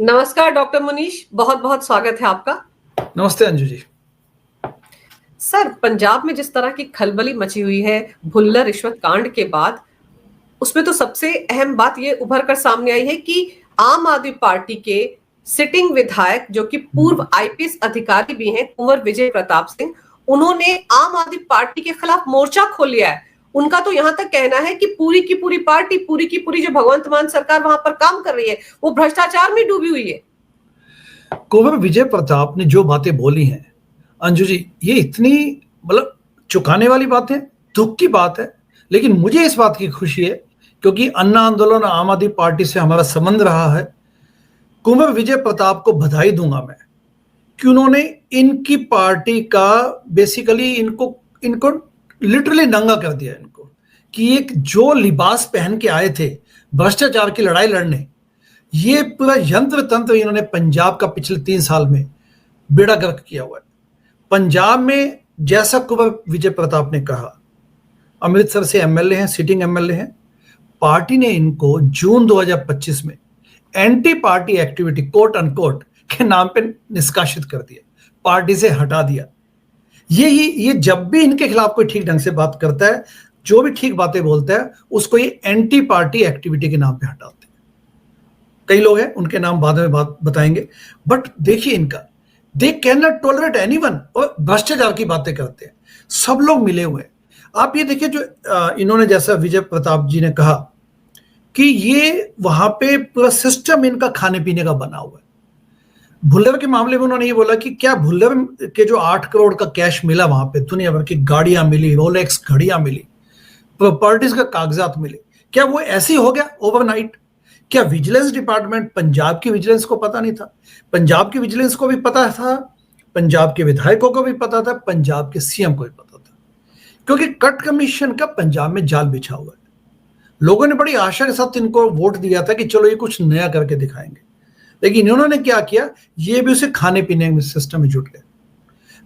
नमस्कार डॉक्टर मुनीश, बहुत बहुत स्वागत है आपका। नमस्ते अंजू जी। सर, पंजाब में जिस तरह की खलबली मची हुई है भुल्लर रिश्वत कांड के बाद, उसमें तो सबसे अहम बात ये उभर कर सामने आई है कि आम आदमी पार्टी के सिटिंग विधायक जो कि पूर्व आईपीएस अधिकारी भी हैं, कुंवर विजय प्रताप सिंह, उन्होंने आम आदमी पार्टी के खिलाफ मोर्चा खोल लिया है। उनका तो यहां तक कहना है कि पूरी की पूरी पार्टी, पूरी की पूरी जो भगवंत मान सरकार वहां पर काम कर रही है, वो भ्रष्टाचार में डूबी हुई है। कुंवर विजय प्रताप ने जो बातें बोली हैं अंजू जी, ये इतनी मतलब चुकाने वाली बात है, दुख की बात है। लेकिन मुझे इस बात की खुशी है क्योंकि अन्ना आंदोलन आम आदमी पार्टी से हमारा संबंध रहा है। कुंवर विजय प्रताप को बधाई दूंगा मैं कि उन्होंने इनकी पार्टी का बेसिकली इनको इनको लिटरली नंगा कर दिया। इनको कि एक जो लिबास पहन के आए थे भ्रष्टाचार की लड़ाई लड़ने, ये पूरा यंत्र तंत्र इन्होंने पंजाब का पिछले 3 साल में बेड़ा गर्क किया हुआ है। पंजाब में जैसा कुंवर विजय प्रताप ने कहा, अमृतसर से एमएलए हैं, सिटिंग एमएलए हैं, पार्टी ने इनको जून 2025 में anti party activity quote unquote के नाम पे निष्कासित कर दिया, पार्टी से हटा दिया। ये जब भी इनके खिलाफ कोई ठीक ढंग से बात करता है, जो भी ठीक बातें बोलता है, उसको ये एंटी पार्टी एक्टिविटी के नाम पे हटाते हैं। कई लोग हैं, उनके नाम बाद में बात बताएंगे, बट देखिए इनका, they can not tolerate anyone, और भ्रष्टाचार की बातें करते हैं। सब लोग मिले हुए हैं। आप ये देखिए, जो इन्होंने जैसा विजय प्रताप जी ने कहा कि ये वहां पे पूरा सिस्टम इनका खाने पीने का बना हुआ है। भुल्लर के मामले में उन्होंने ये बोला कि क्या भुल्लर के जो 8 करोड़ का कैश मिला, वहां पे दुनिया भर की गाड़ियां मिली, रोलेक्स घड़ियां मिली, प्रॉपर्टीज का कागजात मिले, क्या वो ऐसे ही हो गया ओवरनाइट? क्या विजिलेंस डिपार्टमेंट, पंजाब की विजिलेंस को पता नहीं था? पंजाब की विजिलेंस को भी पता था, पंजाब के विधायकों को भी पता था, पंजाब के सीएम को भी पता था, क्योंकि कट कमीशन का पंजाब में जाल बिछा हुआ है। लोगों ने बड़ी आशा के साथ इनको वोट दिया था कि चलो ये कुछ नया करके दिखाएंगे, लेकिन इन्होंने क्या किया, ये भी उसे खाने पीने में सिस्टम में जुट गए।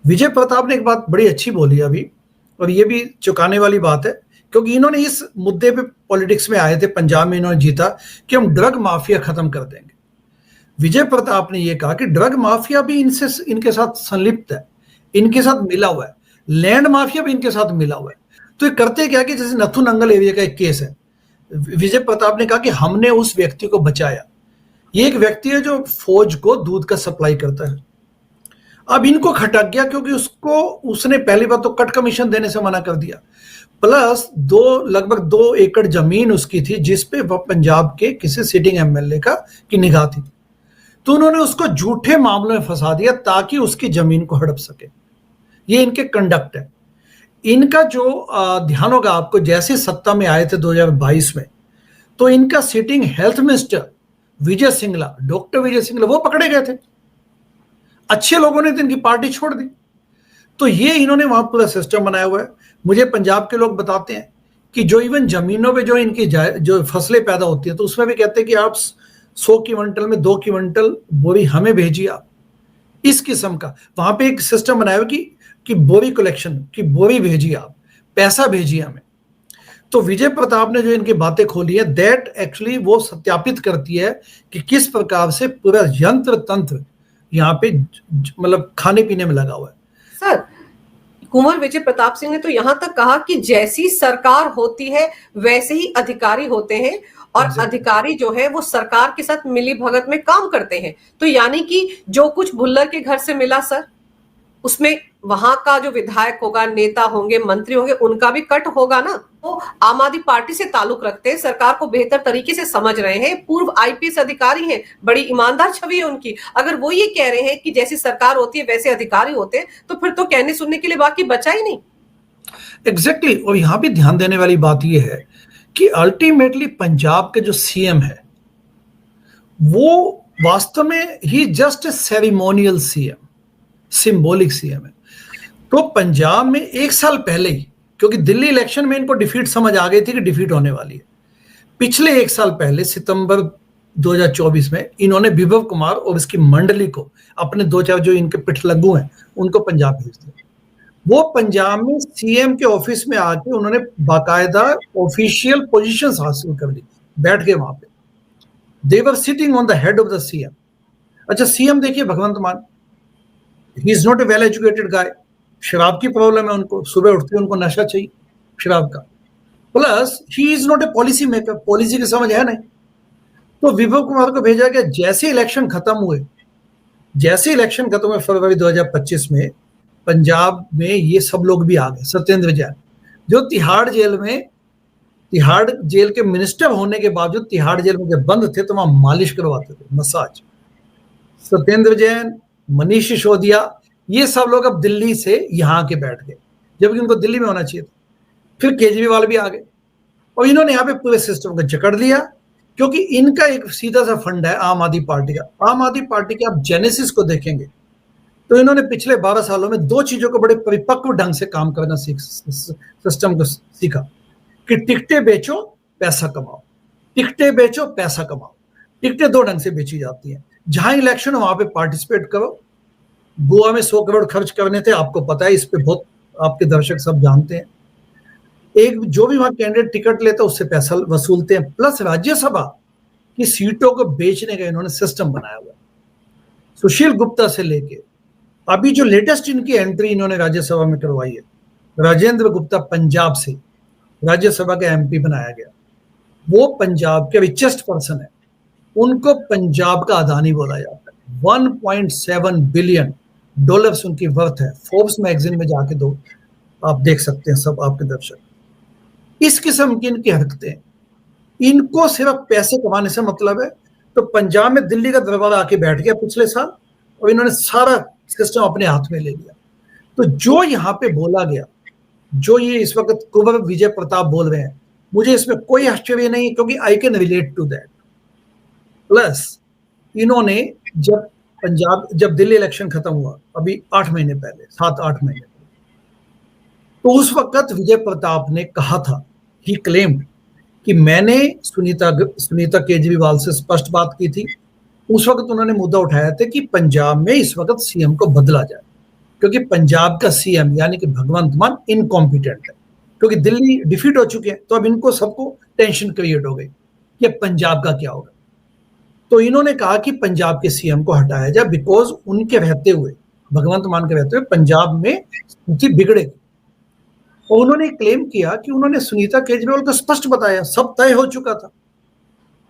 विजय प्रताप ने एक बात बड़ी अच्छी बोली अभी, और ये भी चुकाने वाली बात है, क्योंकि इन्होंने इस मुद्दे पे पॉलिटिक्स में आए थे, पंजाब में इन्होंने जीता कि हम ड्रग माफिया खत्म कर देंगे। विजय प्रताप ने यह कहा कि ड्रग माफिया भी इनके साथ संलिप्त है, इनके साथ मिला हुआ है, लैंड माफिया भी इनके साथ मिला हुआ है। तो ये करते क्या कि जैसे नथु नंगल एरिया का एक केस है, विजय प्रताप ने कहा कि हमने उस व्यक्ति को बचाया। ये एक व्यक्ति है जो फौज को दूध का सप्लाई करता है। अब इनको खटक गया क्योंकि उसने पहली बार तो कट कमीशन देने से मना कर दिया, प्लस लगभग 2 एकड़ जमीन उसकी थी जिसपे वह पंजाब के किसी सिटिंग एमएलए की निगाह थी। तो उन्होंने उसको झूठे मामलों में फंसा दिया ताकि उसकी जमीन को हड़प सके। ये इनके कंडक्ट है। इनका जो ध्यान होगा आपको, जैसे सत्ता में आए थे 2022 में, तो इनका सिटिंग हेल्थ मिनिस्टर विजय सिंगला, डॉक्टर विजय सिंगला, वो पकड़े गए थे। अच्छे लोगों ने तो इनकी पार्टी छोड़ दी। तो ये इन्होंने वहां पूरा सिस्टम बनाया हुआ है। मुझे पंजाब के लोग बताते हैं कि जो इवन जमीनों पे जो इनकी जो फसलें पैदा होती है, तो उसमें भी कहते हैं कि आप 100 क्विंटल में 2 क्विंटल बोरी हमें भेजिए आप। इस किस्म का वहां पे एक सिस्टम बनाया हुआ कि बोरी कलेक्शन की, बोरी भेजिए आप, पैसा भेजिए हमें। तो विजय प्रताप ने जो इनकी बातें खोली है, दैट एक्चुअली वो सत्यापित करती है कि किस प्रकार से पूरा यंत्र तंत्र यहाँ पे मतलब खाने पीने में लगा हुआ है। सर, कुंवर विजय प्रताप सिंह ने तो यहां तक कहा कि जैसी सरकार होती है वैसे ही अधिकारी होते हैं, और अधिकारी जो है वो सरकार के साथ मिली भगत में काम करते हैं। तो यानी कि जो कुछ भुल्लर के घर से मिला सर, उसमें वहां का जो विधायक होगा, नेता होंगे, मंत्री होंगे, उनका भी कट होगा ना। वो आम आदमी पार्टी से ताल्लुक रखते हैं, सरकार को बेहतर तरीके से समझ रहे हैं, पूर्व आईपीएस अधिकारी हैं, बड़ी ईमानदार छवि है उनकी। अगर वो ये कह रहे हैं कि जैसी सरकार होती है वैसे अधिकारी होते हैं, तो फिर तो कहने सुनने के लिए बाकी बचा ही नहीं। एग्जैक्टली। और यहां भी ध्यान देने वाली बात यह है कि अल्टीमेटली पंजाब के जो सीएम है वो वास्तव में ही just a ceremonial CM, symbolic CM है। तो पंजाब में 1 साल पहले ही, क्योंकि दिल्ली इलेक्शन में इनको डिफीट समझ आ गई थी कि डिफीट होने वाली है, पिछले 1 साल पहले सितंबर 2024 में इन्होंने विभव कुमार और इसकी मंडली को, अपने 2-4 जो इनके पिठलग्गू हैं, उनको पंजाब भेज दिया। वो पंजाब में सीएम के ऑफिस में आके उन्होंने बाकायदा ऑफिशियल पोजीशंस हासिल कर ली, बैठ के वहां पे। They were sitting on the head of the CM. अच्छा, सीएम देखिए Bhagwant Mann, he is not a well educated guy, शराब की प्रॉब्लम है उनको, सुबह उठते उनको नशा चाहिए शराब का, plus he is not A policy maker, policy की समझ है नहीं। तो विभव कुमार को भेजा गया। जैसे इलेक्शन खत्म हुए, फरवरी 2025 में पंजाब में ये सब लोग भी आ गए। सत्येंद्र जैन जो तिहाड़ जेल के मिनिस्टर होने के बावजूद तिहाड़ जेल में जब बंद थे तो वहां मालिश करवाते थे, मसाज। सत्येंद्र जैन, मनीष सिसोदिया, ये सब लोग अब दिल्ली से यहाँ के बैठ गए, जबकि उनको दिल्ली में होना चाहिए था। फिर केजरीवाल भी आ गए और इन्होंने यहाँ पे पूरे सिस्टम को जकड़ लिया, क्योंकि इनका एक सीधा सा फंड है आम आदमी पार्टी का। आम आदमी पार्टी के आप जेनेसिस को देखेंगे तो इन्होंने पिछले 12 सालों में दो चीजों को बड़े परिपक्व ढंग से काम करना सिस्टम को सीखा कि टिकटें बेचो पैसा कमाओ, टिकटें बेचो पैसा कमाओ। टिकटें दो ढंग से बेची जाती हैं, जहां इलेक्शन हो वहां पे पार्टिसिपेट करो। गोवा में 100 करोड़ खर्च करने थे, आपको पता है, इस पे बहुत आपके दर्शक सब जानते हैं। एक जो भी वहां कैंडिडेट टिकट लेता है उससे पैसा वसूलते हैं, प्लस राज्यसभा की सीटों को बेचने का इन्होंने सिस्टम बनाया हुआ। सुशील गुप्ता से लेके अभी जो लेटेस्ट इनकी एंट्री इन्होंने राज्यसभा में करवाई है, राजेंद्र गुप्ता पंजाब से राज्यसभा का एमपी बनाया गया। वो पंजाब के रिचेस्ट पर्सन है, उनको पंजाब का अदानी बोला जाता है। 1.7 बिलियन डॉलर्स उनकी वर्थ है। फोर्ब्स मैगजीन में जाके दो, आप देख सकते हैं सब आपके दर्शक। इस किस्म की इनकी हरकतें, इनको सिर्फ पैसे कमाने से मतलब है। तो पंजाब में दिल्ली का दरबार आके बैठ गया पिछले साल और इन्होंने सारा सिस्टम अपने हाथ में ले लिया। तो जो यहाँ पे बोला गया, जो ये इस वक्त कुंवर विजय प्रताप बोल रहे हैं, मुझे इसमें कोई आश्चर्य नहीं, क्योंकि I can relate to that. Plus इन्होंने जब दिल्ली इलेक्शन खत्म हुआ अभी 8 महीने पहले, 7-8 महीने पहले, तो उस वक्त विजय प्रताप ने कहा था, ही क्लेम्ड कि मैंने सुनीता केजरीवाल से स्पष्ट बात की थी। उस वक्त उन्होंने मुद्दा उठाया था कि पंजाब में इस वक्त सीएम को बदला जाए, क्योंकि पंजाब का सीएम यानी कि भगवंत मान इनकॉम्पिटेंट है, क्योंकि दिल्ली डिफीट हो चुके हैं। तो अब इनको सबको टेंशन क्रिएट हो गई कि पंजाब का क्या होगा। तो इन्होंने कहा कि पंजाब के सीएम को हटाया जाए, बिकॉज उनके रहते हुए, भगवंत मान के रहते हुए पंजाब में स्थिति बिगड़ेगी। और उन्होंने क्लेम किया कि उन्होंने सुनीता केजरीवाल को स्पष्ट बताया, सब तय हो चुका था,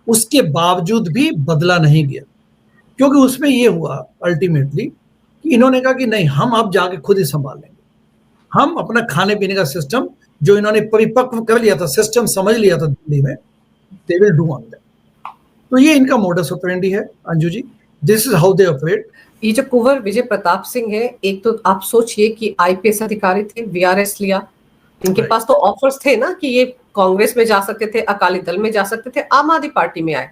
उसके बावजूद भी बदला नहीं गया। क्योंकि उसमें यह हुआ अल्टीमेटली कि इन्होंने कहा कि नहीं, हम अब जाके खुद ही संभाल लेंगे, हम अपना खाने पीने का सिस्टम जो इन्होंने परिपक्व कर लिया था, सिस्टम समझ लिया था दिल्ली में, they will do on that. तो ये इनका मोडस ऑपरेंडी है Anju ji, this is how they operate. ये जो कुंवर विजय प्रताप सिंह है, एक तो आप सोचिए कि आईपीएस अधिकारी थे, वीआरएस लिया, इनके पास तो ऑफर्स थे ना कि ये कांग्रेस में जा सकते थे, अकाली दल में जा सकते थे, आम आदमी पार्टी में आए,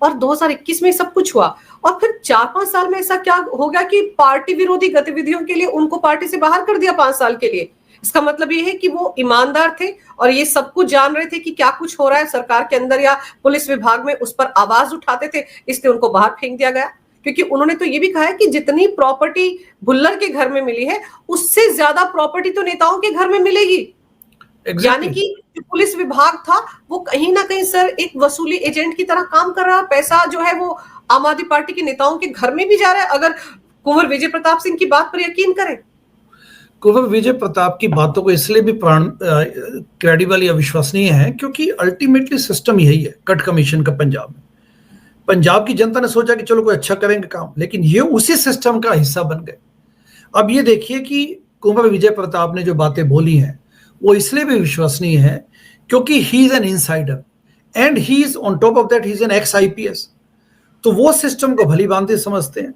और 2021 में सब कुछ हुआ। और फिर 4-5 साल में ऐसा क्या हो गया कि पार्टी विरोधी गतिविधियों के लिए उनको पार्टी से बाहर कर दिया 5 साल के लिए। इसका मतलब ये है कि वो ईमानदार थे और ये सब कुछ जान रहे थे कि क्या कुछ हो रहा है सरकार के अंदर या पुलिस विभाग में, उस पर आवाज उठाते थे, इसलिए उनको बाहर फेंक दिया गया। क्योंकि उन्होंने तो ये भी कहा है कि जितनी प्रॉपर्टी भुल्लर के घर में मिली है, उससे ज्यादा प्रॉपर्टी तो नेताओं के घर में मिलेगी। यानी कि जो पुलिस विभाग था वो कहीं ना कहीं सर एक वसूली एजेंट की तरह काम कर रहा है। पैसा जो है वो आम आदमी पार्टी के नेताओं के घर में भी जा रहा है, अगर कुंवर विजय प्रताप सिंह की बात पर यकीन करें। कुंवर विजय प्रताप की बातों को इसलिए भी क्रेडिबल या विश्वसनीय है क्योंकि अल्टीमेटली सिस्टम यही है कट कमीशन का। पंजाब की जनता ने सोचा कि चलो कोई अच्छा करेंगे काम, लेकिन ये उसी सिस्टम का हिस्सा बन गए। अब ये देखिए कि कुंवर विजय प्रताप ने जो बातें बोली हैं वो इसलिए भी विश्वसनीय है क्योंकि he is an insider and he is on top of that he is an x IPS. तो वो सिस्टम को भली भांति समझते हैं।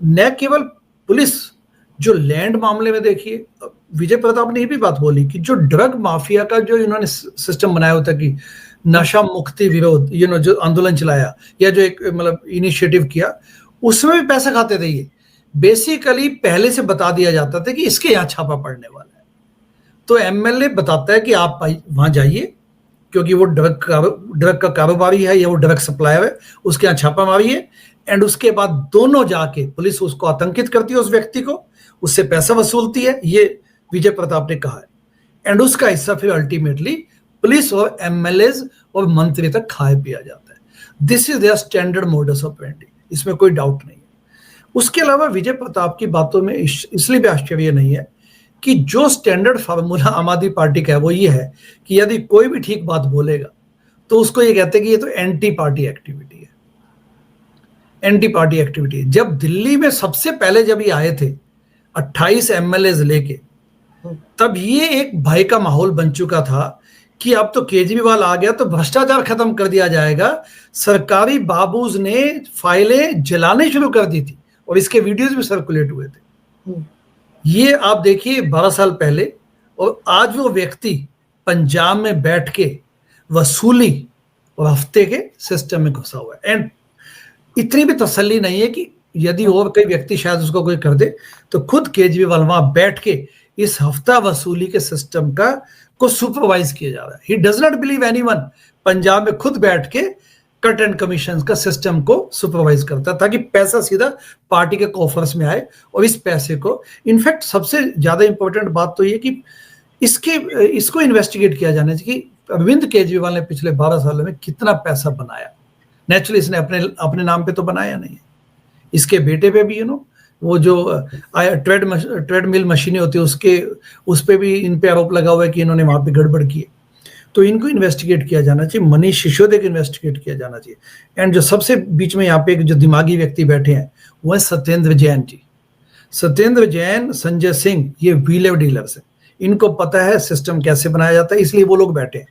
न केवल पुलिस, जो लैंड मामले में देखिए विजय प्रताप ने ये भी बात बोली कि जो ड्रग माफिया का जो इन्होंने सिस्टम बनाया होता कि नशा मुक्ति विरोध, जो आंदोलन चलाया या जो एक मतलब इनिशिएटिव किया, उसमें भी पैसा खाते थे। ये बेसिकली पहले से बता दिया जाता था कि इसके यहाँ छापा पड़ने वाला है, तो एमएलए बताता है कि आप वहां जाइए क्योंकि वो ड्रग का कारोबारी है या वो ड्रग सप्लायर है, उसके यहाँ छापा मारिए। एंड उसके बाद दोनों जाके पुलिस उसको आतंकित करती है, उस व्यक्ति को, उससे पैसा वसूलती है। ये विजय प्रताप ने कहा है। एंड उसका हिस्सा फिर अल्टीमेटली पुलिस और एमएलए और मंत्री तक खाए पिया जाता है। This is their standard modus operandi. इसमें कोई डाउट नहीं है। उसके अलावा विजय प्रताप की बातों में इसलिए भी आश्चर्य नहीं है कि जो स्टैंडर्ड फार्मूला आम आदमी पार्टी का है वो ये है कि यदि कोई भी ठीक बात बोलेगा तो उसको ये कहते हैं कि ये तो एंटी पार्टी एक्टिविटी है, एंटी पार्टी एक्टिविटी। जब दिल्ली में सबसे पहले जब ये आए थे 28 एमएलए लेके, तब ये एक भय का माहौल बन चुका था कि अब तो केजरीवाल आ गया तो भ्रष्टाचार खत्म कर दिया जाएगा। सरकारी बाबूज ने फाइलें जलाने शुरू कर दी थी और इसके वीडियोस भी सर्कुलेट हुए थे। ये आप देखिए 12 साल पहले, और आज वो व्यक्ति पंजाब में बैठ के वसूली और हफ्ते के सिस्टम में घुसा हुआ है। एंड इतनी भी तसल्ली नहीं है कि यदि और कोई व्यक्ति शायद उसको कोई कर दे, तो खुद केजरीवाल वहां बैठ के इस हफ्ता वसूली के सिस्टम को सुपरवाइज किया जा रहा है। He does not believe anyone. Punjab में खुद बैठ के कट एंड कमीशन का सिस्टम को सुपरवाइज करता है ताकि पैसा सीधा पार्टी के कॉफर्स में आए। और इस पैसे को, इनफैक्ट सबसे ज्यादा इंपॉर्टेंट बात तो ये कि इसको इन्वेस्टिगेट किया जाना चाहिए कि अरविंद केजरीवाल ने पिछले 12 सालों में कितना पैसा बनाया। नेचुरली इसने अपने नाम पे तो बनाया नहीं है, इसके बेटे पे भी वो जो ट्रेडमिल मशीनें होती है उस पे भी इन पे आरोप लगा हुआ है कि इन्होंने वहां पे गड़बड़ की है। तो इनको इन्वेस्टिगेट किया जाना चाहिए, मनीष सिसोदिया को इन्वेस्टिगेट किया जाना चाहिए। एंड जो सबसे बीच में यहाँ पे जो दिमागी व्यक्ति बैठे हैं वो है सत्येंद्र जैन जी। सत्येंद्र जैन, संजय सिंह, ये व्हीलर डीलर्स हैं, इनको पता है सिस्टम कैसे बनाया जाता है, इसलिए वो लोग बैठे हैं।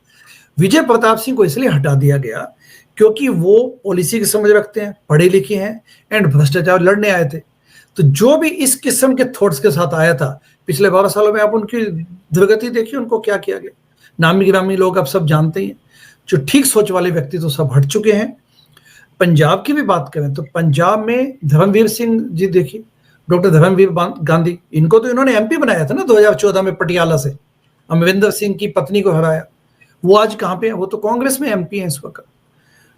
विजय प्रताप सिंह को इसलिए हटा दिया गया क्योंकि वो पॉलिसी की समझ रखते हैं, पढ़े लिखे हैं एंड भ्रष्टाचार लड़ने आए थे। तो जो भी इस किस्म के थॉट्स के साथ आया था पिछले 12 सालों में, आप उनकी दुर्गति देखिए, उनको क्या किया गया। नामी गिरामी लोग आप सब जानते ही हैं। जो ठीक सोच वाले व्यक्ति तो सब हट चुके हैं। पंजाब की भी बात करें तो पंजाब में धर्मवीर सिंह जी देखिए, डॉक्टर धर्मवीर गांधी, इनको तो इन्होंने एमपी बनाया था ना 2014 में पटियाला से, अमरिंदर सिंह की पत्नी को हराया। वो आज कहाँ पे है? वो तो कांग्रेस में एमपी है इस वक्त।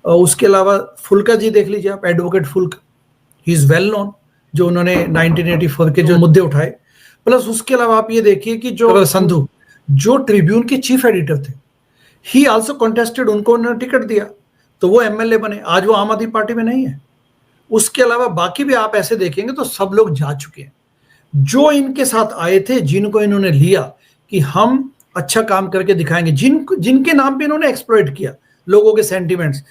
उसके अलावा फुल्का जी देख लीजिए आप, एडवोकेट फुल्का, ही इज वेल नोन, जो उन्होंने 1984 के जो मुद्दे उठाए। प्लस उसके अलावा आप ये देखिए कि जो संधू, जो ट्रिब्यून के चीफ एडिटर थे, ही आल्सो कॉन्टेस्टेड, उनको उन्होंने टिकट दिया तो वो एमएलए बने। आज वो आम आदमी पार्टी में नहीं है। उसके अलावा बाकी भी आप ऐसे देखेंगे तो सब लोग जा चुके हैं। जो इनके साथ आए थे, जिनको इन्होंने लिया कि हम अच्छा काम करके दिखाएंगे, जिनके नाम पे इन्होंने एक्सप्लॉइट किया लोगों के सेंटिमेंट्स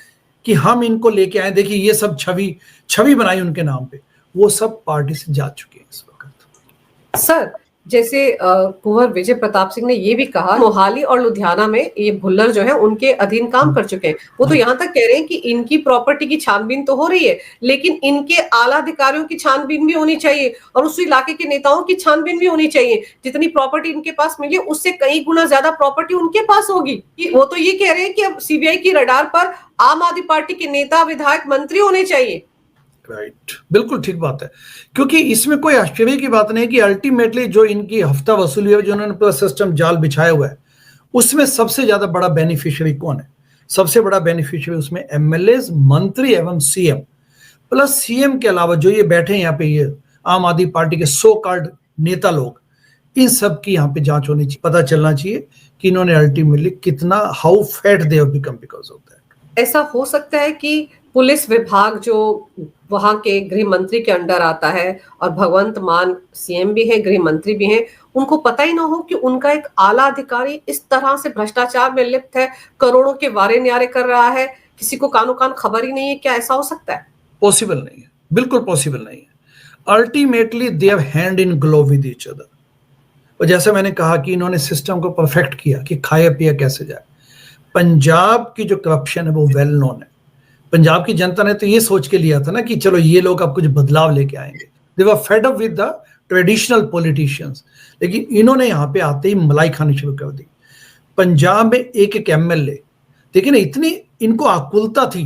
कि हम इनको लेके आए, देखिए ये सब छवि बनाई उनके नाम पे, वो सब पार्टी से जा चुके हैं इस वक्त। सर, जैसे कुंवर विजय प्रताप सिंह ने ये भी कहा, मोहाली और लुधियाना में ये भुल्लर जो है उनके अधीन काम कर चुके हैं। वो तो यहाँ तक कह रहे हैं कि इनकी प्रॉपर्टी की छानबीन तो हो रही है, लेकिन इनके आला अधिकारियों की छानबीन भी होनी चाहिए और उस इलाके के नेताओं की छानबीन भी होनी चाहिए। जितनी प्रॉपर्टी इनके पास मिली है उससे कई गुना ज्यादा प्रॉपर्टी उनके पास होगी। वो तो ये कह रहे हैं कि अब सीबीआई की रडार पर आम आदमी पार्टी के नेता, विधायक, मंत्री होने चाहिए। राइट, बिल्कुल ठीक बात है, क्योंकि इसमें कोई आश्चर्य की बात नहीं कि अल्टीमेटली जो इनकी हफ्ता वसूली है, जो उन्होंने पूरा सिस्टम जाल बिछाया हुआ है, उसमें सबसे ज्यादा बड़ा बेनिफिशियरी कौन है? सबसे बड़ा बेनिफिशियरी उसमें एमएलए, मंत्री एवं सीएम। प्लस सीएम के अलावा जो ये बैठे हैं यहाँ पे, ये आम आदमी पार्टी के सो कॉल्ड नेता लोग, इन सब की यहाँ पे जांच होनी चाहिए। पता चलना चाहिए कि इन्होंने अल्टीमेटली कितना, how fat they have become because of that. ऐसा हो सकता है कि पुलिस विभाग जो वहां के गृह मंत्री के अंडर आता है, और भगवंत मान सीएम भी है, गृह मंत्री भी हैं, उनको पता ही ना हो कि उनका एक आला अधिकारी इस तरह से भ्रष्टाचार में लिप्त है, करोड़ों के वारे न्यारे कर रहा है, किसी को कानो कान खबर ही नहीं है। क्या ऐसा हो सकता है? पॉसिबल नहीं है, बिल्कुल पॉसिबल नहीं है। Ultimately they have hand in glove with each other. और जैसे मैंने कहा कि इन्होंने सिस्टम को परफेक्ट किया कि खाया पिया कैसे जाए। पंजाब की जो करप्शन है वो वेल नोन है। पंजाब की जनता ने तो ये सोच के लिया था ना कि चलो ये लोग अब कुछ बदलाव लेके आएंगे। They were fed up with the traditional politicians, लेकिन इन्होंने यहाँ पे आते ही मलाई खानी शुरू कर दी। पंजाब में एक एक एमएलए, देखिए ना, इतनी इनको आकुलता थी।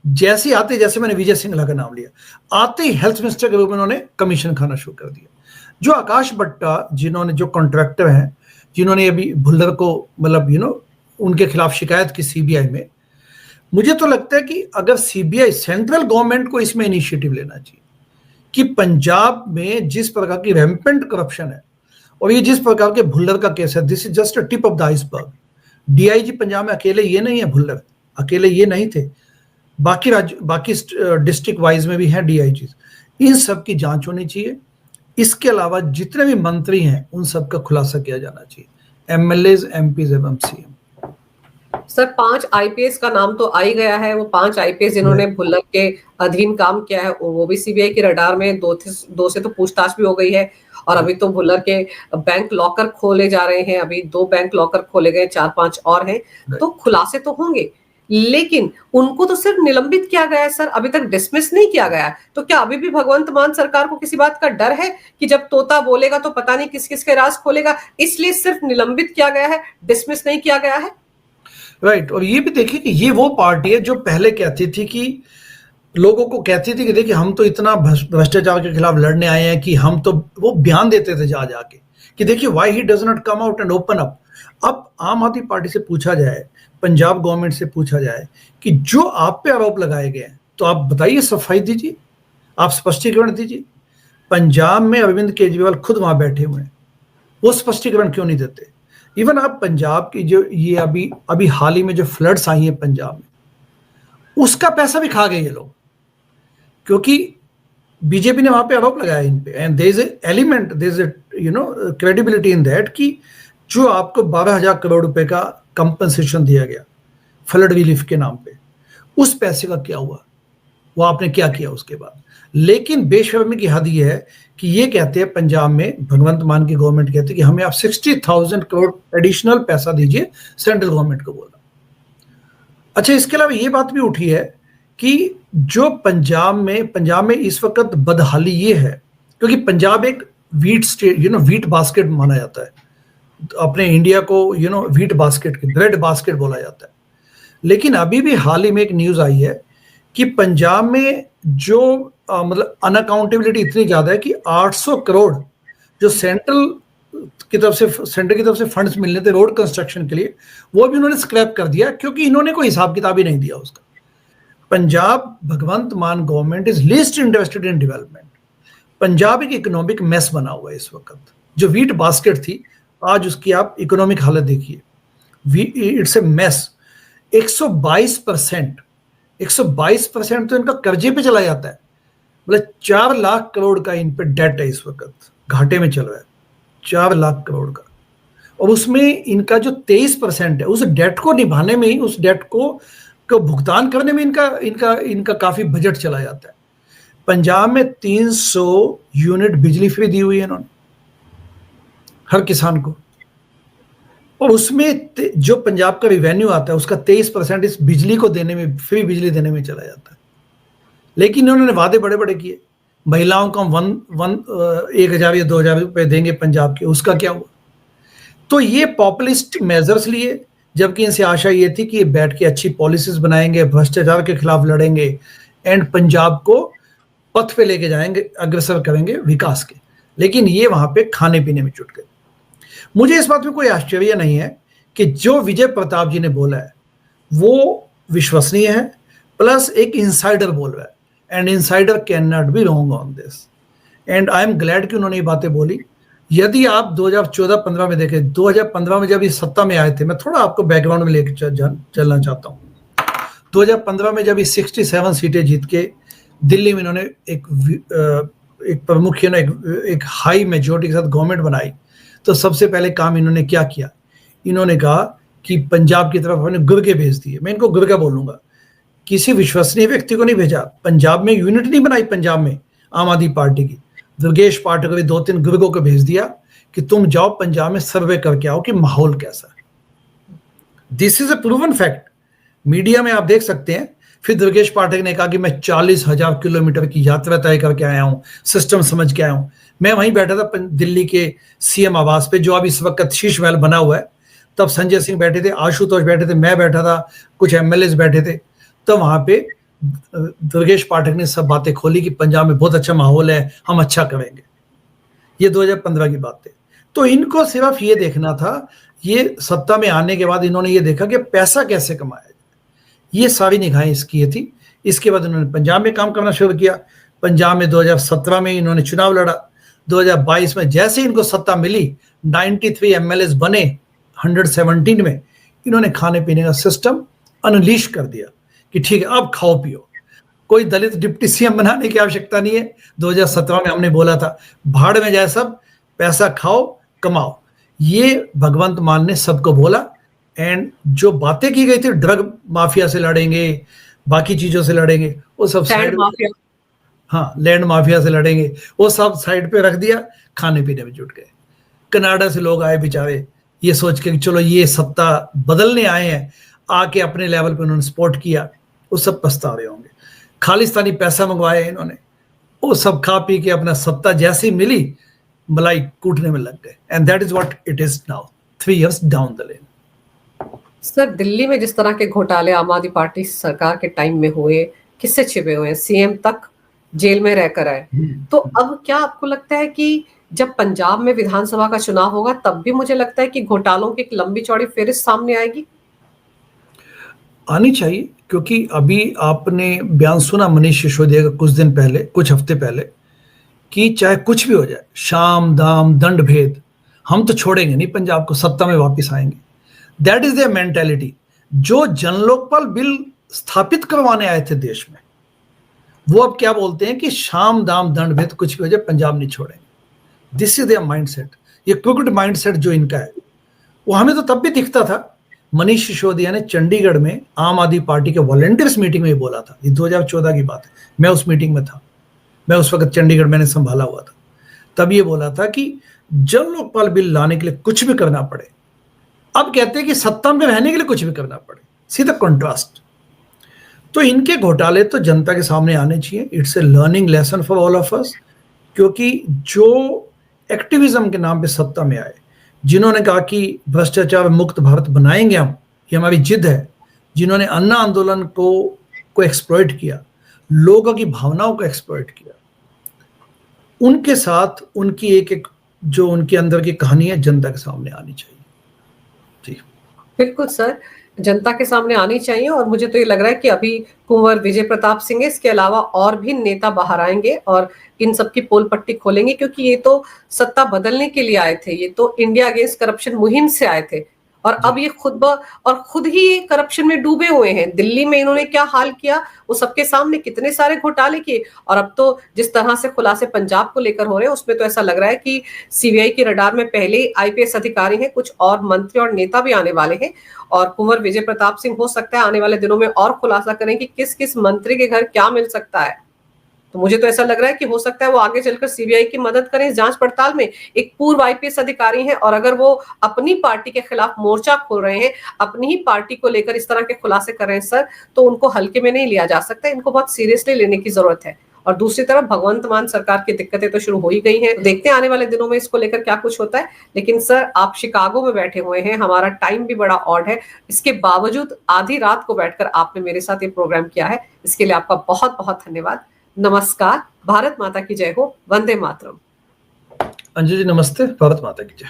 जैसे आते, जैसे मैंने विजय सिंह का नाम लिया, आते ही हेल्थ मिनिस्टर के रूप में उन्होंने कमीशन खाना शुरू कर दिया। जो आकाश बट्टा, जिन्होंने, जो कॉन्ट्रैक्टर हैं, जिन्होंने अभी भुल्लर को मतलब उनके खिलाफ शिकायत की सीबीआई में, मुझे तो लगता है कि अगर सीबीआई, सेंट्रल गवर्नमेंट को इसमें इनिशिएटिव लेना चाहिए कि पंजाब में जिस प्रकार की रैम्पेंट करप्शन है और ये जिस प्रकार के भुल्लर का केस है, this is just a tip of the iceberg. DIG Punjab में अकेले ये नहीं है, भुल्लर अकेले ये नहीं थे। बाकी डिस्ट्रिक्ट वाइज में भी हैं डीआईजी, इन सब की जांच होनी चाहिए। इसके अलावा जितने भी मंत्री हैं उन सब का खुलासा किया जाना चाहिए, एमएलएज, एमपीज एवं सीएम। सर 5 आईपीएस का नाम तो आ ही गया है। वो 5 आईपीएस जिन्होंने भुल्लर के अधीन काम किया है वो भी सीबीआई की रडार में, दो से तो पूछताछ भी हो गई है। और अभी तो भुल्लर के बैंक लॉकर खोले जा रहे हैं, अभी 2 बैंक लॉकर खोले गए, 4-5 और हैं, तो खुलासे तो होंगे। लेकिन उनको तो सिर्फ निलंबित किया गया है सर, अभी तक डिसमिस नहीं किया गया है। तो क्या अभी भी भगवंत मान सरकार को किसी बात का डर है कि जब तोता बोलेगा तो पता नहीं किस किस के राज खोलेगा, इसलिए सिर्फ निलंबित किया गया है, डिसमिस नहीं किया गया है? राइट। और ये भी देखिए कि ये वो पार्टी है जो पहले कहती थी कि लोगों को कहती थी कि देखिए हम तो इतना भ्रष्टाचार के खिलाफ लड़ने आए हैं कि हम तो, वो बयान देते थे जा जाके कि देखिए why he does not come out and open up. अब आम आदमी पार्टी से पूछा जाए, पंजाब गवर्नमेंट से पूछा जाए कि जो आप पे आरोप लगाए गए हैं तो आप बताइए, सफाई दीजिए, आप स्पष्टीकरण दीजिए। पंजाब में अरविंद केजरीवाल खुद वहां बैठे हुए हैं, वो स्पष्टीकरण क्यों नहीं देते? इवन आप पंजाब की जो ये अभी हाल ही में जो फ्लड्स आई हैं पंजाब में, उसका पैसा भी खा गए ये लोग, क्योंकि बीजेपी ने वहां पे आरोप लगाया इन पे। And there is a element, there is a credibility in that कि जो आपको 12,000 करोड़ रुपए का कंपनसेशन दिया गया फ्लड रिलीफ के नाम पे, उस पैसे का क्या हुआ, वो आपने क्या किया उसके बाद? लेकिन बेशर्मी की हद ये है कि ये कहते हैं पंजाब में भगवंत मान की गवर्नमेंट कहती है कि हमें आप 60,000 करोड़ एडिशनल पैसा दीजिए, सेंट्रल गवर्नमेंट को बोला। अच्छा, इसके अलावा ये बात भी उठी है कि जो पंजाब में इस वक्त बदहाली ये है क्योंकि पंजाब एक वीट स्टेट, वीट बास्केट माना जाता है अपने इंडिया को, वीट बास्केट, ब्रेड बास्केट बोला जाता है। लेकिन अभी भी हाल ही में एक न्यूज आई है कि पंजाब में जो मतलब अनअकाउंटेबिलिटी इतनी ज्यादा है कि 800 करोड़ जो सेंटर की तरफ से फंड्स मिलने थे रोड कंस्ट्रक्शन के लिए, वो भी उन्होंने स्क्रैप कर दिया क्योंकि इन्होंने कोई हिसाब किताब ही नहीं दिया उसका। पंजाब भगवंत मान government is least interested in development. Punjab एक इकोनॉमिक मेस बना हुआ है इस वक्त। जो वीट बास्केट थी, आज उसकी आप इकोनॉमिक हालत देखिए, इट्स ए मेस। 122% तो इनका कर्जे पे चला जाता है। मतलब 4 लाख करोड़ का इन पे डेट है, इस वक्त घाटे में चल रहा है 4 लाख करोड़ का। और उसमें इनका जो 23% है, उस डेट को निभाने में ही, उस डेट को भुगतान करने में इनका काफी बजट चला जाता है। पंजाब में 300 यूनिट बिजली फ्री दी हुई है इन्होंने हर किसान को, और उसमें जो पंजाब का रिवेन्यू आता है उसका 23% इस बिजली को देने में, फ्री बिजली देने में चला जाता है। लेकिन इन्होंने वादे बड़े बड़े किए, महिलाओं को हम 1,000 या 2,000 रुपए देंगे पंजाब के, उसका क्या हुआ? तो ये पॉपुलिस्ट मेजर्स लिए, जबकि इनसे आशा ये थी कि ये बैठ के अच्छी पॉलिसीज बनाएंगे, भ्रष्टाचार के खिलाफ लड़ेंगे एंड पंजाब को पथ पे लेके जाएंगे, अग्रसर करेंगे विकास के। लेकिन ये वहां पे खाने पीने में जुट गए। मुझे इस बात में कोई आश्चर्य नहीं है कि जो विजय प्रताप जी ने बोला है वो विश्वसनीय है, प्लस एक इंसाइडर बोल रहा है, and insider can not be wrong on this. And I am glad कि उन्होंने ये बातें बोली। यदि आप 2014-15 में देखें, 2015 में जब ये सत्ता में आए थे, मैं थोड़ा आपको बैकग्राउंड में लेकर चलना चाहता हूँ। 2015 में जब ये 67 सीटें जीत के दिल्ली में इन्होंने एक प्रमुख, एक हाई मेजोरिटी के साथ गवर्नमेंट बनाई, तो सबसे पहले काम इन्होंने क्या किया? इन्होंने कहा कि पंजाब की तरफ हमने गुर्गे भेज दिए। मैं इनको गुर्गा बोलूंगा, किसी विश्वसनीय व्यक्ति को नहीं भेजा। पंजाब में यूनिट नहीं बनाई, पंजाब में आम आदमी पार्टी की दुर्गेश पाठक ने 2-3 गुर्गों को भेज दिया कि तुम जाओ पंजाब में सर्वे करके आओ कि माहौल कैसा है। This is a proven fact, media में आप देख सकते हैं। फिर दुर्गेश पाठक ने कहा कि मैं 40,000 किलोमीटर की यात्रा तय करके आया हूं, सिस्टम समझ के आया हूं। मैं वहीं बैठा था दिल्ली के सीएम आवास पे, जो अब इस वक्त शीश महल बना हुआ है। तब संजय सिंह बैठे थे, आशुतोष बैठे थे, मैं बैठा था, कुछ एमएलए बैठे थे। तो वहां पे दुर्गेश पाठक ने सब बातें खोली कि पंजाब में बहुत अच्छा माहौल है, हम अच्छा करेंगे। ये 2015 की बात है। तो इनको सिर्फ ये देखना था, ये सत्ता में आने के बाद इन्होंने ये देखा कि पैसा कैसे कमाया जाए, ये सारी निगाहें इसकी ये थी। इसके बाद इन्होंने पंजाब में काम करना शुरू किया। पंजाब में 2017 में इन्होंने चुनाव लड़ा। 2022 में जैसे इनको सत्ता मिली, 93 एमएलए बने 117 में, इन्होंने खाने पीने का सिस्टम अनलीश कर दिया कि ठीक है अब खाओ पियो, कोई दलित डिप्टी सीएम बनाने की आवश्यकता नहीं है। 2017 में हमने बोला था भाड़ में जाए सब, पैसा खाओ कमाओ, ये भगवंत मान ने सबको बोला। एंड जो बातें की गई थी ड्रग माफिया से लड़ेंगे, बाकी चीजों से लड़ेंगे, वो सब साइड, हाँ लैंड माफिया से लड़ेंगे, वो सब साइड पे रख दिया, खाने पीने में जुट गए। कनाडा से लोग आए बेचारे ये सोच के कि चलो ये सत्ता बदलने आए हैं, आके अपने लेवल पे उन्होंने सपोर्ट किया, वो सब पछता रहे होंगे। खालिस्तानी पैसा मंगवाया इन्होंने, वो सब खा पी के अपना सत्ता जैसी मिली मलाई कूटने में लग गए। And that is what it is now 3 years down the lane. Sir Delhi में जिस तरह के घोटाले आम आदमी पार्टी सरकार के टाइम में हुए, किससे छिपे हुए हैं, सीएम तक जेल में रहकर आए, तो अब क्या आपको लगता है कि जब पंजाब में विधानसभा का चुनाव होगा तब भी मुझे लगता है कि घोटालों की एक लंबी चौड़ी फेहरिस्त सामने आएगी? आनी चाहिए, क्योंकि अभी आपने बयान सुना मनीष सिसोदिया का कुछ दिन पहले, कुछ हफ्ते पहले, कि चाहे कुछ भी हो जाए, शाम दाम दंड भेद, हम तो छोड़ेंगे नहीं पंजाब को, सत्ता में वापस आएंगे। That is the mentality. जो जनलोकपाल बिल स्थापित करवाने आए थे देश में, वो अब क्या बोलते हैं कि शाम दाम दंड भेद कुछ भी हो जाए पंजाब नहीं छोड़ेंगे। This is there mindset. ये क्विक्ड माइंडसेट जो इनका है, वो हमें तो तब भी दिखता था। मनीष सिसोदिया ने चंडीगढ़ में आम आदमी पार्टी के वॉलंटियर्स मीटिंग में बोला था, ये 2014 की बात है, मैं उस मीटिंग में था, मैं उस वक्त चंडीगढ़ मैंने संभाला हुआ था। तब ये बोला था कि जन लोकपाल बिल लाने के लिए कुछ भी करना पड़े। अब कहते हैं कि सत्ता में रहने के लिए कुछ भी करना पड़े, सीधा कॉन्ट्रास्ट। तो इनके घोटाले तो जनता के सामने आने चाहिए। It's a learning lesson for all of us, क्योंकि जो एक्टिविज्म के नाम पे सत्ता में आए, जिन्होंने कहा कि भ्रष्टाचार मुक्त भारत बनाएंगे हम, ये हमारी जिद है, जिन्होंने अन्ना आंदोलन को एक्सप्लॉइट किया, लोगों की भावनाओं को एक्सप्लॉइट किया, उनके साथ उनकी एक जो उनके अंदर की कहानी है जनता के सामने आनी चाहिए। जी बिल्कुल सर, जनता के सामने आनी चाहिए। और मुझे तो ये लग रहा है कि अभी कुंवर विजय प्रताप सिंह है, इसके अलावा और भी नेता बाहर आएंगे और इन सब की पोल पट्टी खोलेंगे, क्योंकि ये तो सत्ता बदलने के लिए आए थे, ये तो इंडिया अगेंस्ट करप्शन मुहिम से आए थे, और अब ये खुद ही ये करप्शन में डूबे हुए हैं। दिल्ली में इन्होंने क्या हाल किया, वो सबके सामने कितने सारे घोटाले किए, और अब तो जिस तरह से खुलासे पंजाब को लेकर हो रहे हैं, उसमें तो ऐसा लग रहा है कि सीबीआई की रडार में पहले ही आईपीएस अधिकारी हैं, कुछ और मंत्री और नेता भी आने वाले हैं। और कुंवर विजय प्रताप सिंह हो सकता है आने वाले दिनों में और खुलासा करें कि किस किस मंत्री के घर क्या मिल सकता है। तो मुझे तो ऐसा लग रहा है कि हो सकता है वो आगे चलकर सीबीआई की मदद करें इस जांच पड़ताल में। एक पूर्व आईपीएस अधिकारी हैं, और अगर वो अपनी पार्टी के खिलाफ मोर्चा खोल रहे हैं, अपनी ही पार्टी को लेकर इस तरह के खुलासे कर रहे हैं सर, तो उनको हल्के में नहीं लिया जा सकता, इनको बहुत सीरियसली लेने की जरूरत है। और दूसरी तरफ भगवंत मान सरकार की दिक्कतें तो शुरू हो ही गई हैं, देखते हैं आने वाले दिनों में इसको लेकर क्या कुछ होता है। लेकिन सर आप शिकागो में बैठे हुए हैं, हमारा टाइम भी बड़ा ऑड है, इसके बावजूद आधी रात को बैठकर आपने मेरे साथ ये प्रोग्राम किया है, इसके लिए आपका बहुत बहुत धन्यवाद। नमस्कार, भारत माता की जय हो, वंदे मातरम। अंजू जी नमस्ते, भारत माता की जय।